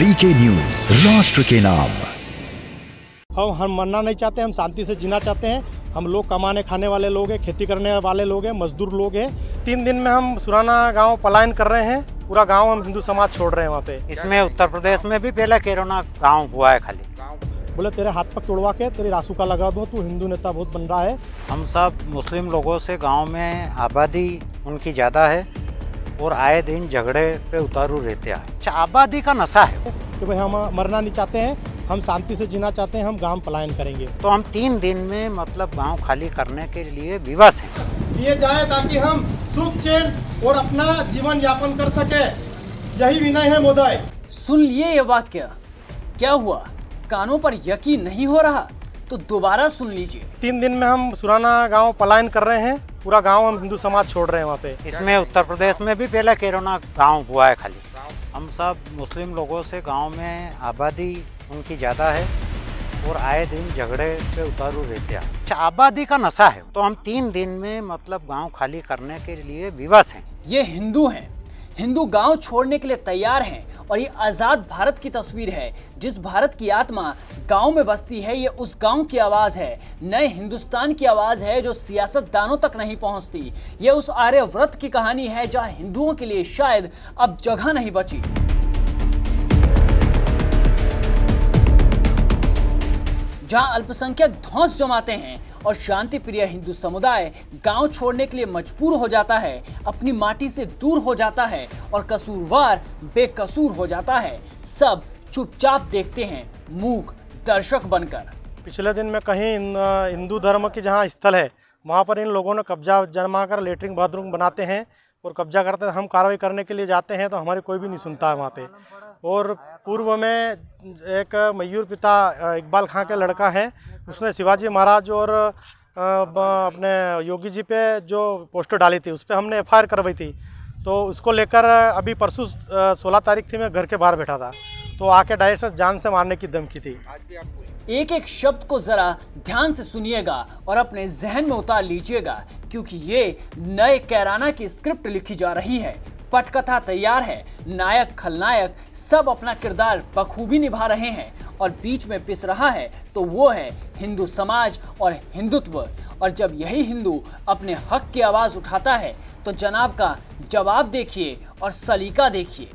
VK news, राष्ट्र के नाम। हम मरना नहीं चाहते, हम शांति से जीना चाहते हैं। हम लोग कमाने खाने वाले लोग हैं, खेती करने वाले लोग हैं, मजदूर लोग हैं। 3 दिन में हम सुराना गांव पलायन कर रहे हैं। पूरा गांव हम हिंदू समाज छोड़ रहे हैं वहाँ पे। इसमें उत्तर प्रदेश में भी पहले केरोना गांव हुआ है खाली। बोले तेरे हाथ पग तोड़वा के तेरे रासुका लगा दूं, तू हिंदू नेता बहुत बन रहा है। हम सब मुस्लिम लोगों से गांव में आबादी उनकी ज़्यादा है और आए दिन झगड़े पे उतारू रहते हैं। आबादी का नशा है कि भाई हम मरना नहीं चाहते हैं, हम शांति से जीना चाहते हैं, हम गांव पलायन करेंगे। तो हम 3 दिन में मतलब गांव खाली करने के लिए विवश हैं। दिए जाए ताकि हम सुख चैन और अपना जीवन यापन कर सके, यही विनय है मोदय। सुन लिए ये वाक्य, क्या हुआ? कानों पर यकीन नहीं हो रहा तो दोबारा सुन लीजिए। 3 दिन में हम सुराना गांव पलायन कर रहे हैं। पूरा गांव हम हिंदू समाज छोड़ रहे हैं वहाँ पे। इसमें उत्तर प्रदेश में भी पहले केरोना गांव हुआ है खाली। हम सब मुस्लिम लोगों से गांव में आबादी उनकी ज़्यादा है और आए दिन झगड़े पे उतारू रहते हैं। आबादी का नशा है। तो हम 3 दिन में मतलब गांव खाली करने के लिए विवश हैं। ये हिंदू हैं, हिंदू गांव छोड़ने के लिए तैयार हैं और ये आजाद भारत की तस्वीर है। जिस भारत की आत्मा गांव में बसती है, ये उस गांव की आवाज है, नए हिंदुस्तान की आवाज है जो सियासतदानों तक नहीं पहुंचती। ये उस आर्यव्रत की कहानी है जहां हिंदुओं के लिए शायद अब जगह नहीं बची। जहां अल्पसंख्यक धौंस जमाते हैं और शांति प्रिय हिंदू समुदाय गांव छोड़ने के लिए मजबूर हो जाता है, अपनी माटी से दूर हो जाता है और कसूरवार बेकसूर हो जाता है। सब चुपचाप देखते हैं, मूक दर्शक बनकर। पिछले दिन में कहीं हिंदू धर्म की जहाँ स्थल है वहाँ पर इन लोगों ने कब्जा जमा कर लेटरिन बाथरूम बनाते हैं और कब्जा करते हैं। हम कार्रवाई करने के लिए जाते हैं तो हमारी कोई भी नहीं सुनता है वहाँ पे। और पूर्व में एक मयूर पिता इकबाल खां के लड़का है, उसने शिवाजी महाराज और अपने योगी जी पे जो पोस्टर डाली थी उस पर हमने FIR करवाई थी। तो उसको लेकर अभी परसों 16 तारीख थी, मैं घर के बाहर बैठा था तो आके डायरेक्ट जान से मारने की धमकी थी। एक एक शब्द को जरा ध्यान से सुनिएगा और अपने जहन में उतार लीजिएगा, क्योंकि ये नए कैराना की स्क्रिप्ट लिखी जा रही है। पटकथा तैयार है, नायक खलनायक सब अपना किरदार बखूबी निभा रहे हैं और बीच में पिस रहा है तो वो है हिंदू समाज और हिंदुत्व। और जब यही हिंदू अपने हक की आवाज उठाता है तो जनाब का जवाब देखिए और सलीका देखिए।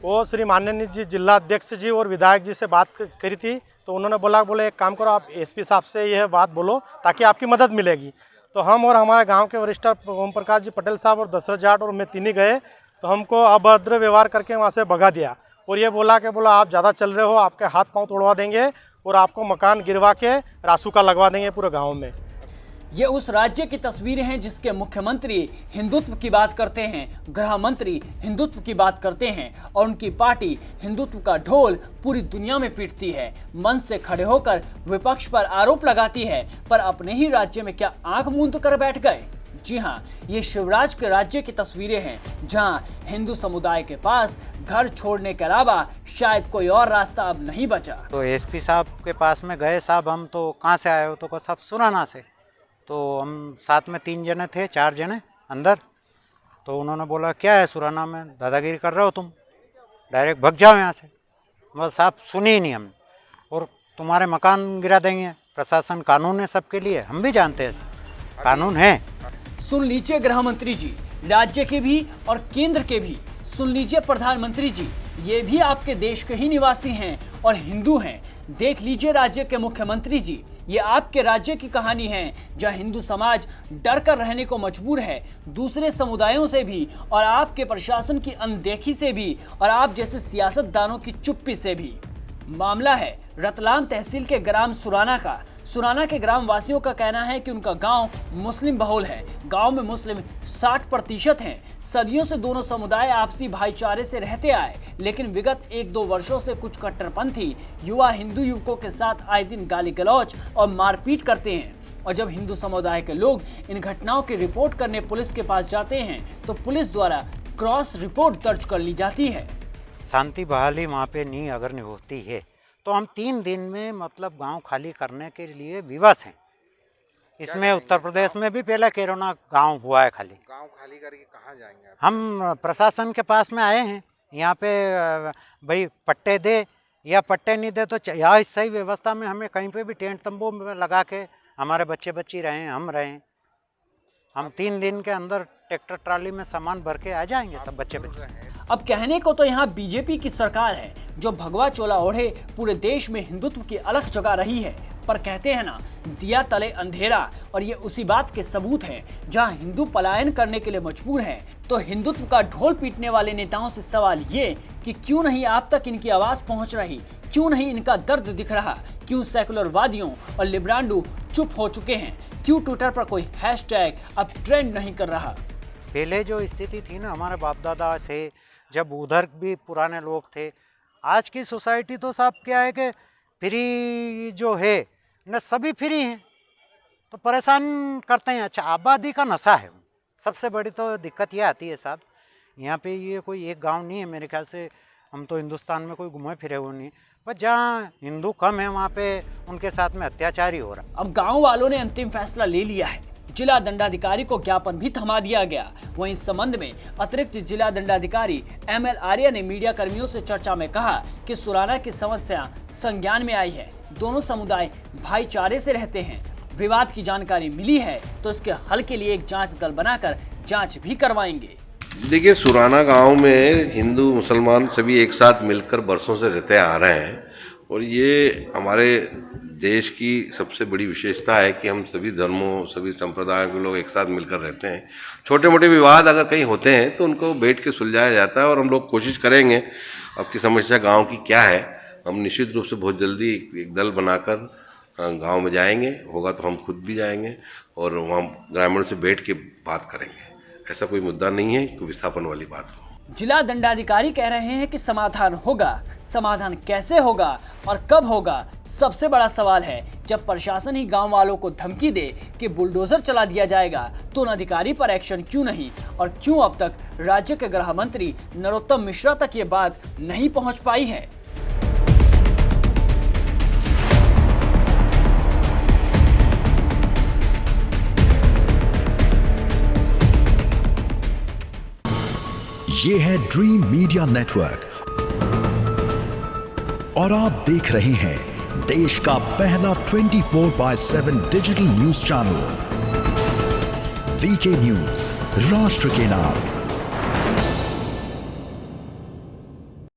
वो श्री माननीय जी जिला अध्यक्ष जी और विधायक जी से बात करी थी तो उन्होंने बोले एक काम करो, आप SP साहब से यह बात बोलो ताकि आपकी मदद मिलेगी। तो हम और हमारे गांव के वरिष्ठ ओम प्रकाश जी पटेल साहब और दशरथ जाट और मैं 3 ही गए तो हमको अभद्र व्यवहार करके वहाँ से भगा दिया और ये बोला आप ज़्यादा चल रहे हो, आपके हाथ पांव तोड़वा देंगे और आपको मकान गिरवा के रासुका लगवा देंगे पूरे गाँव में। ये उस राज्य की तस्वीरें हैं जिसके मुख्यमंत्री हिंदुत्व की बात करते हैं, गृह मंत्री हिंदुत्व की बात करते हैं और उनकी पार्टी हिंदुत्व का ढोल पूरी दुनिया में पीटती है। मंच से खड़े होकर विपक्ष पर आरोप लगाती है, पर अपने ही राज्य में क्या आंख मूंद कर बैठ गए? जी हाँ, ये शिवराज के राज्य की तस्वीरें हैं जहां हिंदू समुदाय के पास घर छोड़ने के अलावा शायद कोई और रास्ता अब नहीं बचा। तो SP साहब के पास में गए, साहब हम तो कहाँ से आए हो? तो सब सुराना से। तो हम साथ में 3 जने थे, 4 जने अंदर। तो उन्होंने बोला क्या है सुराना में दादागिरी कर रहे हो तुम, डायरेक्ट भग जाओ यहाँ से। बस साहब सुनी ही नहीं हमने, और तुम्हारे मकान गिरा देंगे। प्रशासन कानून है सबके लिए, हम भी जानते हैं कानून है। सुन लीजिए गृह मंत्री जी, राज्य के भी और केंद्र के भी। सुन लीजिए प्रधानमंत्री जी, ये भी आपके देश के ही निवासी हैं और हिंदू हैं। देख लीजिए राज्य के मुख्यमंत्री जी, ये आपके राज्य की कहानी है जहां हिंदू समाज डर कर रहने को मजबूर है, दूसरे समुदायों से भी और आपके प्रशासन की अनदेखी से भी और आप जैसे सियासतदानों की चुप्पी से भी। मामला है रतलाम तहसील के ग्राम सुराना का। सुराना के ग्राम वासियों का कहना है कि उनका गांव मुस्लिम बहुल है। गांव में मुस्लिम 60% हैं। सदियों से दोनों समुदाय आपसी भाईचारे से रहते आए, लेकिन विगत 1-2 वर्षों से कुछ कट्टरपंथी युवा हिंदू युवकों के साथ आए दिन गाली गलौज और मारपीट करते हैं। और जब हिंदू समुदाय के लोग इन घटनाओं की रिपोर्ट करने पुलिस के पास जाते हैं तो पुलिस द्वारा क्रॉस रिपोर्ट दर्ज कर ली जाती है। शांति बहाली वहाँ पे नहीं अगर नहीं होती है तो हम 3 दिन में मतलब गांव खाली करने के लिए विवश हैं। इसमें उत्तर प्रदेश में भी पहले केरोना गांव हुआ है खाली। गांव खाली करके कहाँ जाएंगे आप? हम प्रशासन के पास में आए हैं यहाँ पे भाई पट्टे दे या पट्टे नहीं दे तो यहाँ इस सही व्यवस्था में हमें कहीं पे भी टेंट तंबू में लगा के हमारे बच्चे बच्ची रहें, हम रहें। हम 3 दिन के अंदर ट्रैक्टर ट्राली में सामान भर के आ जाएंगे सब बच्चे बच्चे। अब कहने को तो यहाँ बीजेपी की सरकार है जो भगवा चोला ओढ़े पूरे देश में हिंदुत्व की अलख जगा रही है, पर कहते हैं ना, दिया तले अंधेरा, और ये उसी बात के सबूत हैं। जहाँ हिंदू पलायन करने के लिए मजबूर हैं, तो हिंदुत्व का ढोल पीटने वाले नेताओं से सवाल ये कि क्यों नहीं आप तक इनकी आवाज पहुंच रही, क्यों नहीं इनका दर्द दिख रहा, क्यों सेकुलरवादियों और लिब्रांडू चुप हो चुके हैं, क्यों ट्विटर पर कोई हैशटैग अब ट्रेंड नहीं कर रहा। पहले जो स्थिति थी ना, हमारे बाप दादा थे जब, उधर भी पुराने लोग थे। आज की सोसाइटी तो साहब क्या है कि फ्री जो है न, सभी फ्री हैं तो परेशान करते हैं। अच्छा, आबादी का नशा है सबसे बड़ी तो दिक्कत ये आती है साहब। यहाँ पे ये कोई एक गांव नहीं है मेरे ख्याल से, हम तो हिंदुस्तान में कोई घूमे फिरे हुए नहीं, पर जहाँ हिंदू कम है वहाँ पे उनके साथ में अत्याचार ही हो रहा। अब गाँव वालों ने अंतिम फैसला ले लिया है, जिला दंडाधिकारी को ज्ञापन भी थमा दिया गया। वहीं इस संबंध में अतिरिक्त जिला दंडाधिकारी ML आर्य ने मीडिया कर्मियों से चर्चा में कहा कि सुराना की समस्या संज्ञान में आई है, दोनों समुदाय भाईचारे से रहते हैं, विवाद की जानकारी मिली है तो इसके हल के लिए एक जांच दल बनाकर जांच भी करवाएंगे। देखिए, सुराना गांव में हिंदू मुसलमान सभी एक साथ मिलकर बरसों से रहते आ रहे हैं, और ये हमारे देश की सबसे बड़ी विशेषता है कि हम सभी धर्मों, सभी संप्रदायों के लोग एक साथ मिलकर रहते हैं। छोटे मोटे विवाद अगर कहीं होते हैं तो उनको बैठ के सुलझाया जाता है, और हम लोग कोशिश करेंगे। आपकी समस्या गांव की क्या है, हम निश्चित रूप से बहुत जल्दी एक दल बनाकर गांव में जाएंगे, होगा तो हम खुद भी जाएंगे और वहाँ ग्रामीणों से बैठ के बात करेंगे। ऐसा कोई मुद्दा नहीं है कि विस्थापन वाली बात हो। जिला दंडाधिकारी कह रहे हैं कि समाधान होगा, समाधान कैसे होगा और कब होगा, सबसे बड़ा सवाल है। जब प्रशासन ही गांव वालों को धमकी दे कि बुलडोजर चला दिया जाएगा तो उन अधिकारी पर एक्शन क्यों नहीं, और क्यों अब तक राज्य के गृह मंत्री नरोत्तम मिश्रा तक ये बात नहीं पहुंच पाई है। ये है ड्रीम मीडिया नेटवर्क और आप देख रहे हैं देश का पहला 24/7 digital news channel VK news, राष्ट्र के नाम।